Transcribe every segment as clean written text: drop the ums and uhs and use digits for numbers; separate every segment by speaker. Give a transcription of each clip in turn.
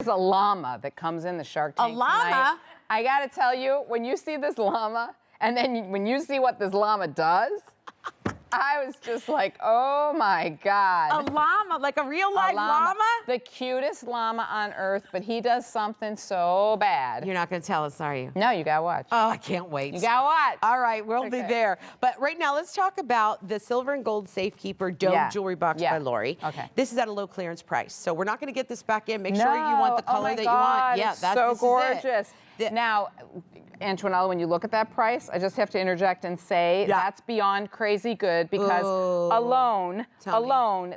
Speaker 1: a llama that comes in the Shark Tank tonight. I got to tell you, when you see this llama, and then when you see what this llama does, I was just like, oh my God.
Speaker 2: A llama, like a real life llama?
Speaker 1: The cutest llama on earth, but he does something so bad.
Speaker 2: You're not going to tell us, are you?
Speaker 1: No, you got to watch.
Speaker 2: Oh, I can't wait.
Speaker 1: You got to watch.
Speaker 2: All right, we'll be there. But right now, let's talk about the silver and gold Safekeeper dome jewelry box by Lori.
Speaker 1: Okay.
Speaker 2: This is at a low clearance price, so we're not going to get this back in. Make sure you want the color that you want.
Speaker 1: Yeah, that's so gorgeous. Now, Antoinette, when you look at that price, I just have to interject and say that's beyond crazy good because alone,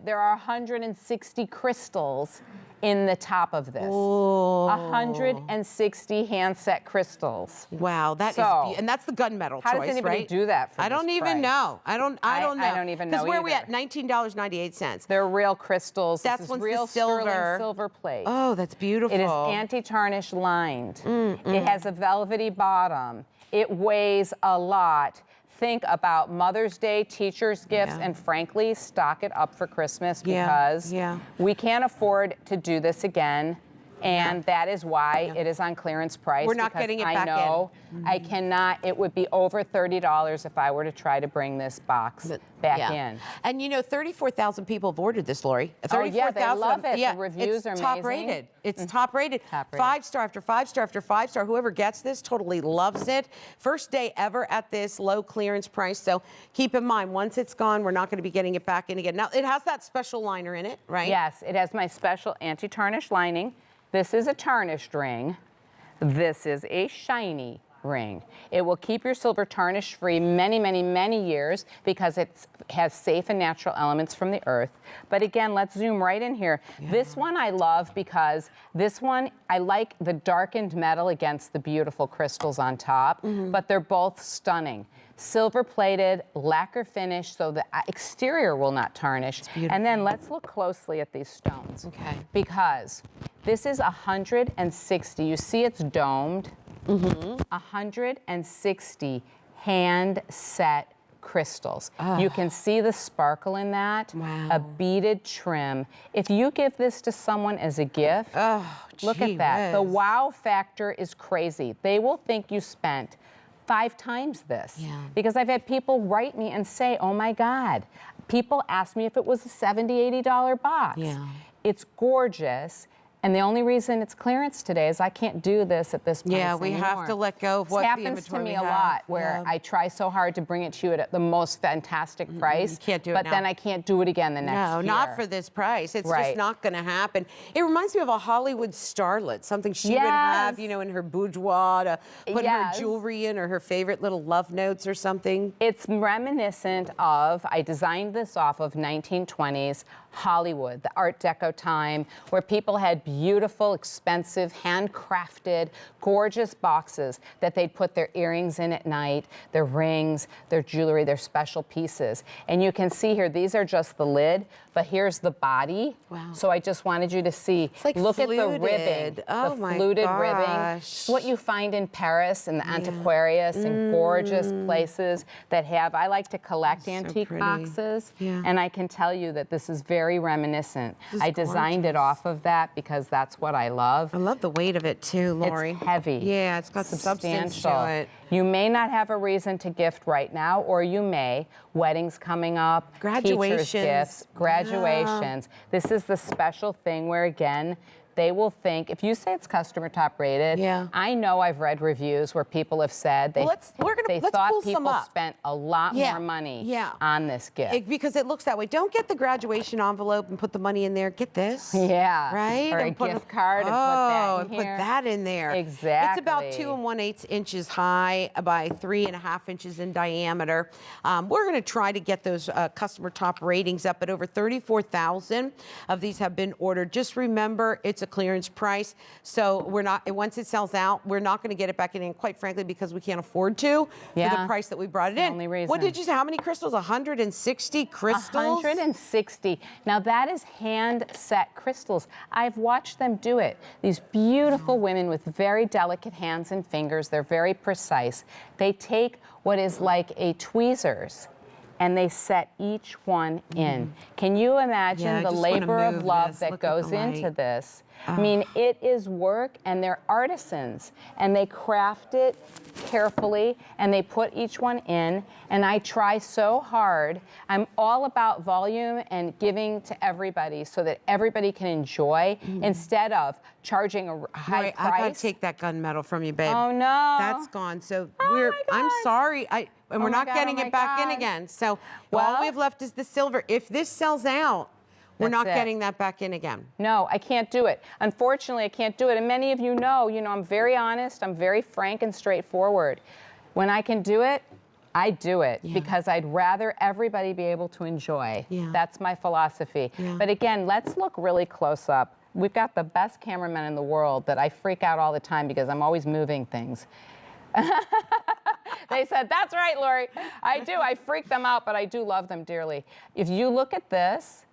Speaker 1: there are 160 crystals in the top of this. 160 hand-set crystals.
Speaker 2: Wow, that is, and that's the gunmetal choice, right?
Speaker 1: How does anybody do that for
Speaker 2: I don't even know. I don't know.
Speaker 1: I don't even know.
Speaker 2: Because where are we at? $19.98.
Speaker 1: They're real crystals.
Speaker 2: That's
Speaker 1: real
Speaker 2: silver.
Speaker 1: Silver plate.
Speaker 2: Oh, that's beautiful.
Speaker 1: It is anti-tarnish lined. It has a velvety bottom. It weighs a lot. Think about Mother's Day, teachers' gifts, and frankly, stock it up for Christmas because we can't afford to do this again. And that is why it is on clearance price.
Speaker 2: We're not getting it back in.
Speaker 1: I know I cannot. It would be over $30 if I were to try to bring this box back in.
Speaker 2: And you know, 34,000 people have ordered this, Lori. 34,000.
Speaker 1: They love it. The reviews are amazing.
Speaker 2: Top rated. It's top rated. 5-star after 5-star after 5-star. Whoever gets this totally loves it. First day ever at this low clearance price. So keep in mind, once it's gone, we're not going to be getting it back in again. Now, it has that special liner in it, right?
Speaker 1: Yes, it has my special anti-tarnish lining. This is a tarnished ring. This is a shiny ring. It will keep your silver tarnish free many, many, many years because it has safe and natural elements from the earth. But again, let's zoom right in here. This one I love because this one, I like the darkened metal against the beautiful crystals on top, but they're both stunning. Silver plated, lacquer finish, so the exterior will not tarnish. And then let's look closely at these stones. Because this is 160, you see it's domed. 160 hand set crystals. You can see the sparkle in that. A beaded trim. If you give this to someone as a gift, look at that. The wow factor is crazy. They will think you spent 5 times this. Because I've had people write me and say, oh my God. People ask me if it was a $70, $80 box. It's gorgeous. And the only reason it's clearance today is I can't do this at this price anymore.
Speaker 2: We have to let go of what the inventory
Speaker 1: happens to me a lot where I try so hard to bring it to you at the most fantastic price.
Speaker 2: You can't do it now.
Speaker 1: But then I can't do it again the next year.
Speaker 2: No, not for this price. It's just not going to happen. It reminds me of a Hollywood starlet, something she would have, you know, in her boudoir to put her jewelry in or her favorite little love notes or something.
Speaker 1: It's reminiscent of, I designed this off of 1920s Hollywood, the Art Deco time, where people had beautiful, expensive, handcrafted, gorgeous boxes that they'd put their earrings in at night, their rings, their jewelry, their special pieces. And you can see here, these are just the lid, but here's the body. So I just wanted you to see, look at the ribbing, the fluted ribbing. It's what you find in Paris and the Antiquarius and gorgeous places that have, I like to collect antique boxes, and I can tell you that this is very reminiscent. I designed it off of that because that's what I love.
Speaker 2: I love the weight of it too, Lori.
Speaker 1: It's heavy.
Speaker 2: Yeah, it's got some substance to it.
Speaker 1: You may not have a reason to gift right now, or you may. Weddings coming up,
Speaker 2: graduations,
Speaker 1: teachers' gifts, graduations. This is the special thing where, again, they will think, if you say it's customer top rated, I know I've read reviews where people have said they thought people spent a lot more money on this gift.
Speaker 2: Because it looks that way. Don't get the graduation envelope and put the money in there. Get this.
Speaker 1: Right? Or a gift card and put that in here.
Speaker 2: Put that in there.
Speaker 1: Exactly.
Speaker 2: It's about 2 1/8 inches high by 3.5 inches in diameter. We're going to try to get those customer top ratings up, but over 34,000 of these have been ordered. Just remember, it's a clearance price, so we're not. Once it sells out, we're not going to get it back in. And quite frankly, because we can't afford to for the price that we brought it in.
Speaker 1: Only reason.
Speaker 2: What did you say? How many crystals? 160 crystals.
Speaker 1: 160. Now that is hand set crystals. I've watched them do it. These beautiful women with very delicate hands and fingers. They're very precise. They take what is like a tweezers, and they set each one in. Can you imagine the labor of love that goes into this? I mean, it is work, and they're artisans, and they craft it carefully, and they put each one in, and I try so hard. I'm all about volume and giving to everybody so that everybody can enjoy instead of charging a high
Speaker 2: Right,
Speaker 1: price.
Speaker 2: I gotta take that gunmetal from you, babe.
Speaker 1: Oh, no.
Speaker 2: That's gone. So
Speaker 1: my
Speaker 2: I'm
Speaker 1: God.
Speaker 2: sorry. And
Speaker 1: Oh
Speaker 2: we're
Speaker 1: my
Speaker 2: not
Speaker 1: God,
Speaker 2: getting
Speaker 1: oh my
Speaker 2: it back in
Speaker 1: God.
Speaker 2: again. So all
Speaker 1: Well-
Speaker 2: we have left is the silver. If this sells out, we're
Speaker 1: That's
Speaker 2: not
Speaker 1: it.
Speaker 2: getting that back in again.
Speaker 1: No, I can't do it. Unfortunately, I can't do it. And many of you know, I'm very honest, I'm very frank and straightforward. When I can do it, I do it because I'd rather everybody be able to enjoy.
Speaker 2: Yeah.
Speaker 1: That's my philosophy.
Speaker 2: Yeah.
Speaker 1: But again, let's look really close up. We've got the best cameramen in the world that I freak out all the time because I'm always moving things. They said, that's right, Lori. I do. I freak them out, but I do love them dearly. If you look at this,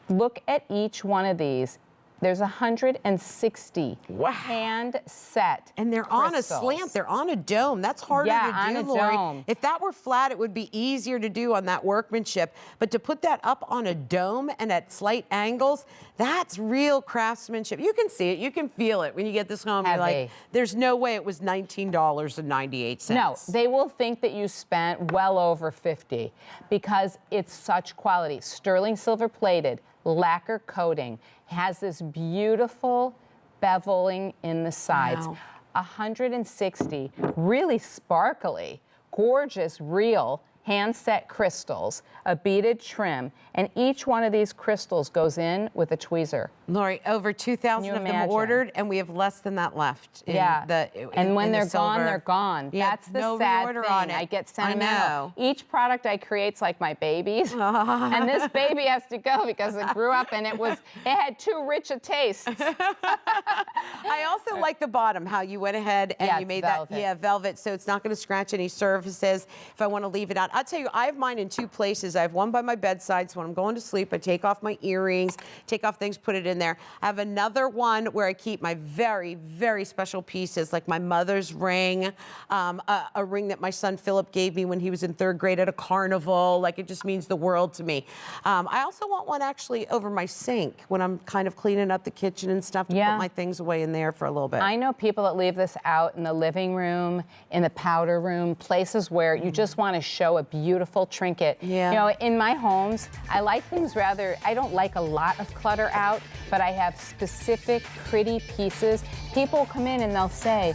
Speaker 1: look at each one of these. There's 160
Speaker 2: Wow.
Speaker 1: hand set.
Speaker 2: And they're on a
Speaker 1: crystals.
Speaker 2: slant. They're on a dome. That's harder
Speaker 1: Yeah,
Speaker 2: to
Speaker 1: on
Speaker 2: do,
Speaker 1: a
Speaker 2: Lori.
Speaker 1: dome.
Speaker 2: If that were flat, it would be easier to do on that workmanship. But to put that up on a dome and at slight angles, that's real craftsmanship. You can see it. You can feel it when you get this home. You're like,
Speaker 1: Heavy.
Speaker 2: there's no way it was $19.98.
Speaker 1: No, they will think that you spent well over 50 because it's such quality. Sterling silver plated, lacquer coating, has this beautiful beveling in the sides.
Speaker 2: Wow.
Speaker 1: 160 really sparkly, gorgeous, real hand-set crystals, a beaded trim, and each one of these crystals goes in with a tweezer.
Speaker 2: Lori, over 2,000
Speaker 1: you
Speaker 2: of them
Speaker 1: imagine?
Speaker 2: ordered, and we have less than that left.
Speaker 1: And when they're gone, they're gone.
Speaker 2: Yeah,
Speaker 1: That's the
Speaker 2: no
Speaker 1: sad
Speaker 2: reorder
Speaker 1: thing.
Speaker 2: on it.
Speaker 1: I get
Speaker 2: I
Speaker 1: sentimental.
Speaker 2: know.
Speaker 1: Each product I create's like my babies, and this baby has to go because it grew up and it had too rich a taste.
Speaker 2: I also like the bottom, how you went ahead and
Speaker 1: Yeah,
Speaker 2: you
Speaker 1: it's
Speaker 2: made
Speaker 1: velvet.
Speaker 2: that, velvet, so it's not going to scratch any surfaces if I want to leave it out. I'll tell you, I have mine in two places. I have one by my bedside, so when I'm going to sleep, I take off my earrings, take off things, put it in there. I have another one where I keep my very, very special pieces, like my mother's ring, a ring that my son Philip gave me when he was in 3rd grade at a carnival. Like, it just means the world to me. I also want one actually over my sink when I'm kind of cleaning up the kitchen and stuff to put my things away in there for a little bit.
Speaker 1: I know people that leave this out in the living room, in the powder room, places where you just want to show a beautiful trinket.
Speaker 2: Yeah.
Speaker 1: In my homes, I like things I don't like a lot of clutter out, but I have specific pretty pieces. People come in and they'll say,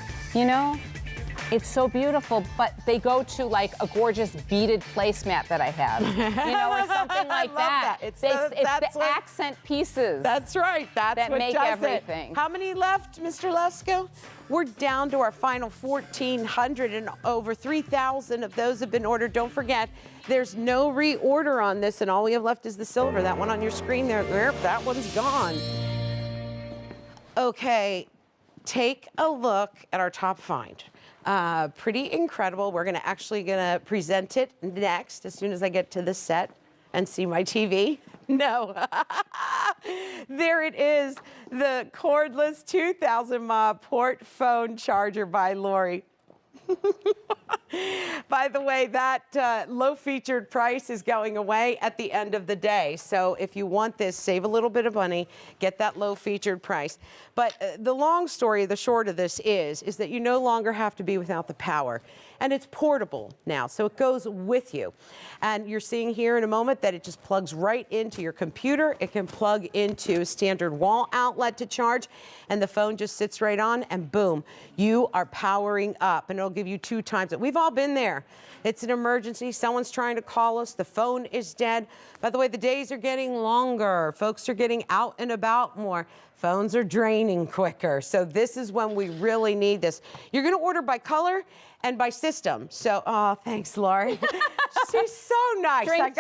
Speaker 1: it's so beautiful, but they go to like a gorgeous beaded placemat that I have, or something like
Speaker 2: I love that. It's
Speaker 1: the
Speaker 2: what-
Speaker 1: accent pieces.
Speaker 2: That's right. That's
Speaker 1: that
Speaker 2: what
Speaker 1: make
Speaker 2: does
Speaker 1: everything.
Speaker 2: It. How many left, Mr. Lesko? We're down to our final 1,400, and over 3,000 of those have been ordered. Don't forget, there's no reorder on this, and all we have left is the silver. That one on your screen there, that one's gone. Okay, take a look at our top find. Pretty incredible. We're actually gonna present it next as soon as I get to the set and see my TV. No. There it is, the cordless 2,000 mAh port phone charger by Lori. By the way, that low featured price is going away at the end of the day. So if you want this, save a little bit of money, get that low featured price. But the long story, the short of this is that you no longer have to be without the power. And it's portable now, so it goes with you. And you're seeing here in a moment that it just plugs right into your computer. It can plug into a standard wall outlet to charge, and the phone just sits right on, and boom, you are powering up. And it'll give you 2 times it. We've all been there. It's an emergency. Someone's trying to call us. The phone is dead. By the way, the days are getting longer. Folks are getting out and about more. Phones are draining quicker. So this is when we really need this. You're going to order by color and by system. So, oh, thanks, Lori. She's so nice.
Speaker 1: Drink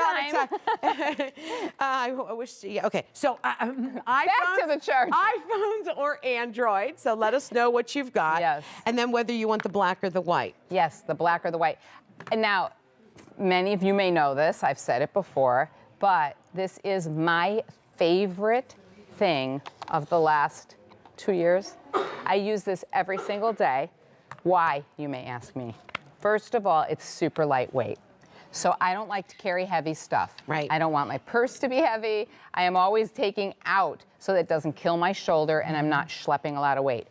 Speaker 2: I wish, yeah, okay. So, iPhones,
Speaker 1: Back to the chart.
Speaker 2: iPhones or Android. So let us know what you've got.
Speaker 1: Yes.
Speaker 2: And then whether you want the black or the white.
Speaker 1: Yes, the black or the white. And now, many of you may know this. I've said it before, but this is my favorite thing of the last 2 years. I use this every single day. Why, you may ask me. First of all, it's super lightweight. So I don't like to carry heavy stuff.
Speaker 2: Right.
Speaker 1: I don't want my purse to be heavy. I am always taking out so that it doesn't kill my shoulder and I'm not schlepping a lot of weight.